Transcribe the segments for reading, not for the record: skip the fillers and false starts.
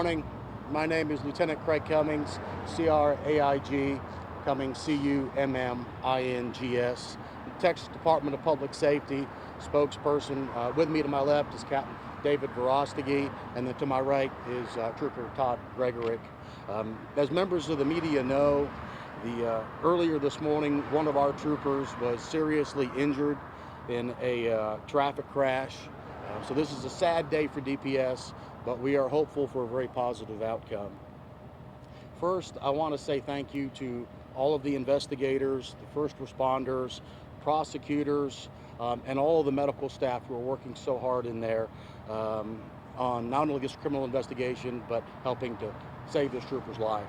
Morning. My name is Lieutenant Craig Cummings, CRAIG, Cummings, Cummings, Texas Department of Public Safety spokesperson. With me to my left is Captain David Verostegui, and then to my right is Trooper Todd Gregorick. As members of the media know, earlier this morning, one of our troopers was seriously injured in a traffic crash. So this is a sad day for DPS, but we are hopeful for a very positive outcome. First, I want to say thank you to all of the investigators, the first responders, prosecutors, and all of the medical staff who are working so hard in there on not only this criminal investigation, but helping to save this trooper's life.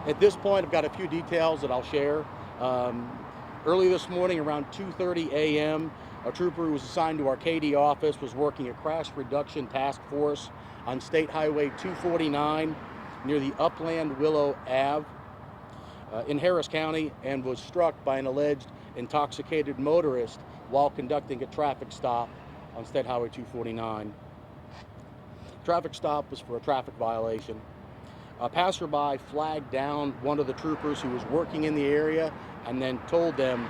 At this point, I've got a few details that I'll share. Early this morning, around 2:30 a.m., a trooper who was assigned to our KD office was working a crash reduction task force on State Highway 249 near the Upland Willow Ave in Harris County, and was struck by an alleged intoxicated motorist while conducting a traffic stop on State Highway 249. Traffic stop was for a traffic violation. A passerby flagged down one of the troopers who was working in the area and then told them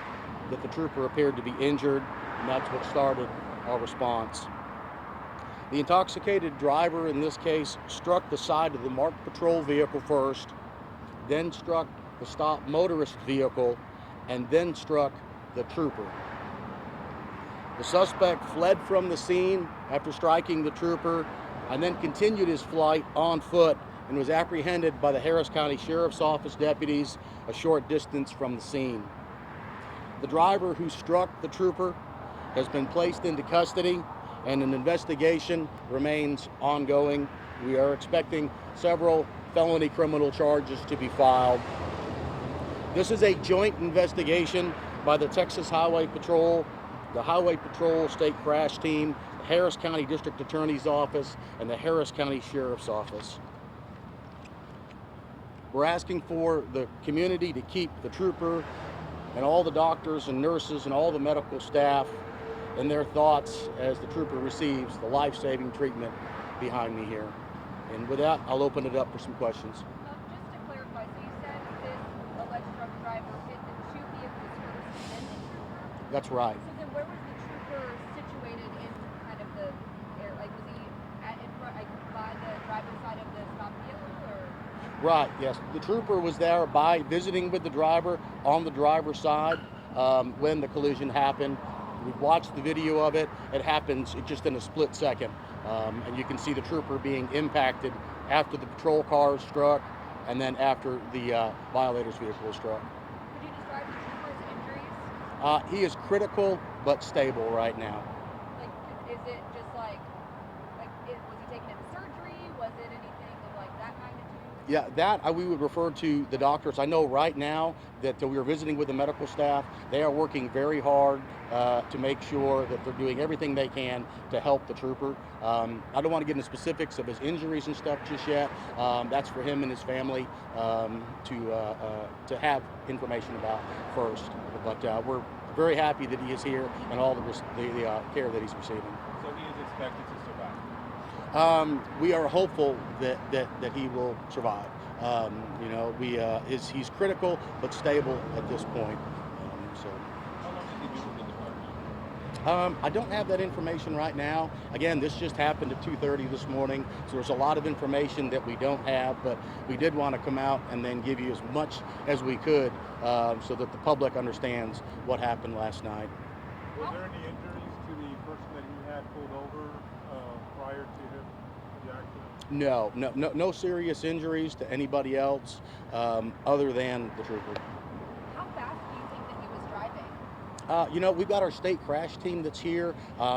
that the trooper appeared to be injured, and that's what started our response. The intoxicated driver in this case struck the side of the marked patrol vehicle first, then struck the stopped motorist vehicle, and then struck the trooper. The suspect fled from the scene after striking the trooper and then continued his flight on foot and was apprehended by the Harris County Sheriff's Office deputies a short distance from the scene. The driver who struck the trooper has been placed into custody, and an investigation remains ongoing. We are expecting several felony criminal charges to be filed. This is a joint investigation by the Texas Highway Patrol, the Highway Patrol State Crash Team, the Harris County District Attorney's Office, and the Harris County Sheriff's Office. We're asking for the community to keep the trooper and all the doctors and nurses and all the medical staff in their thoughts as the trooper receives the life-saving treatment behind me here. And with that, I'll open it up for some questions. Just to clarify, so you said this alleged drunk driver hit the two vehicles first and then the trooper? That's right. So then where was the trooper situated in kind of the air? Like, was he in front, like by the driver's side of the stopped vehicle, or? Right, yes. The trooper was there visiting with the driver on the driver's side when the collision happened. We've watched the video of it. It happens just in a split second. And you can see the trooper being impacted after the patrol car is struck and then after the violator's vehicle was struck. Could you describe the trooper's injuries? He is critical but stable right now. Like, is it just was he taken into surgery? Was it anything of like that magnitude? Yeah, that we would refer to the doctors. I know right now that we are visiting with the medical staff. They are working very hard to make sure that they're doing everything they can to help the trooper. I don't want to get into specifics of his injuries and stuff just yet. That's for him and his family to have information about first. But we're very happy that he is here and all the care that he's receiving. So he is expected to survive? We are hopeful that he will survive. He's critical but stable at this point. How long has he been with the department? I don't have that information right now. Again, this just happened at 2:30 this morning, so there's a lot of information that we don't have, but we did want to come out and then give you as much as we could so that the public understands what happened last night. Was there any injuries to the person that he had pulled over prior to him, the accident? No serious injuries to anybody else other than the trooper. How fast do you think that he was driving? We've got our state crash team that's here.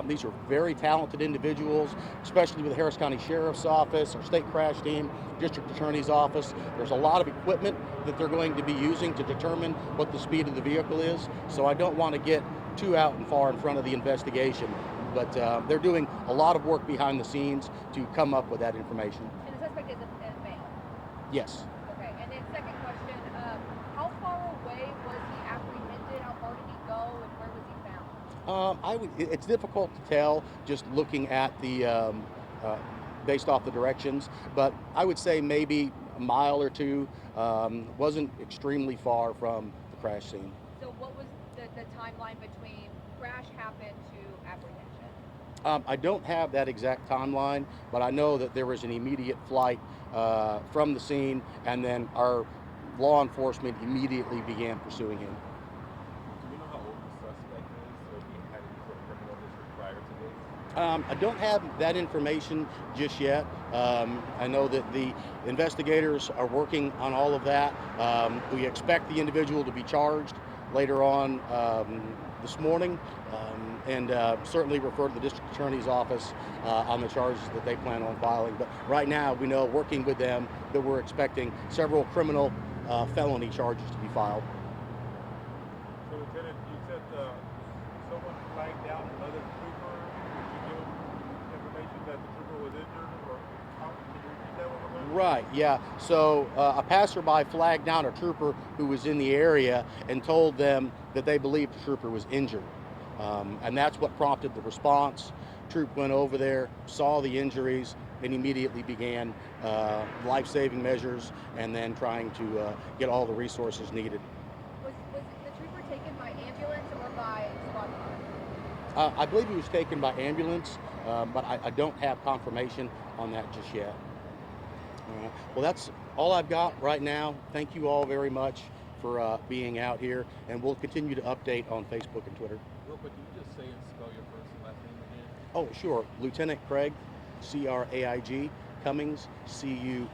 These are very talented individuals, especially with the Harris County Sheriff's Office, our state crash team, District Attorney's Office. There's a lot of equipment that they're going to be using to determine what the speed of the vehicle is. So I don't want to get too out and far in front of the investigation. But they're doing a lot of work behind the scenes to come up with that information. And the suspect is a male? Yes. Okay, and then second question, how far away was he apprehended? How far did he go, and where was he found? It's difficult to tell just looking at the based off the directions, but I would say maybe a mile or two. Wasn't extremely far from the crash scene. So what was the timeline between crash happened to apprehension? I don't have that exact timeline, but I know that there was an immediate flight from the scene, and then our law enforcement immediately began pursuing him. Do we know how old the suspect is, or if he had any sort of criminal history prior to this? I don't have that information just yet. I know that the investigators are working on all of that. We expect the individual to be charged later on this morning, and certainly refer to the district attorney's office on the charges that they plan on filing. But right now, we know, working with them, that we're expecting several criminal felony charges to be filed. So, Lieutenant, you said someone flagged down another trooper. Did you give him information that the trooper was injured, or can you repeat that one more time? Right, yeah. So a passerby flagged down a trooper who was in the area and told them that they believed the trooper was injured. And that's what prompted the response. Troop went over there, saw the injuries, and immediately began life-saving measures and then trying to get all the resources needed. Was the trooper taken by ambulance or by squad car? I believe he was taken by ambulance, but I don't have confirmation on that just yet. Well, that's all I've got right now. Thank you all very much for being out here, and we'll continue to update on Facebook and Twitter. Real quick, can you just say and spell your first and last name again? Oh, sure. Lieutenant Craig, Craig, Cummings, Cummings.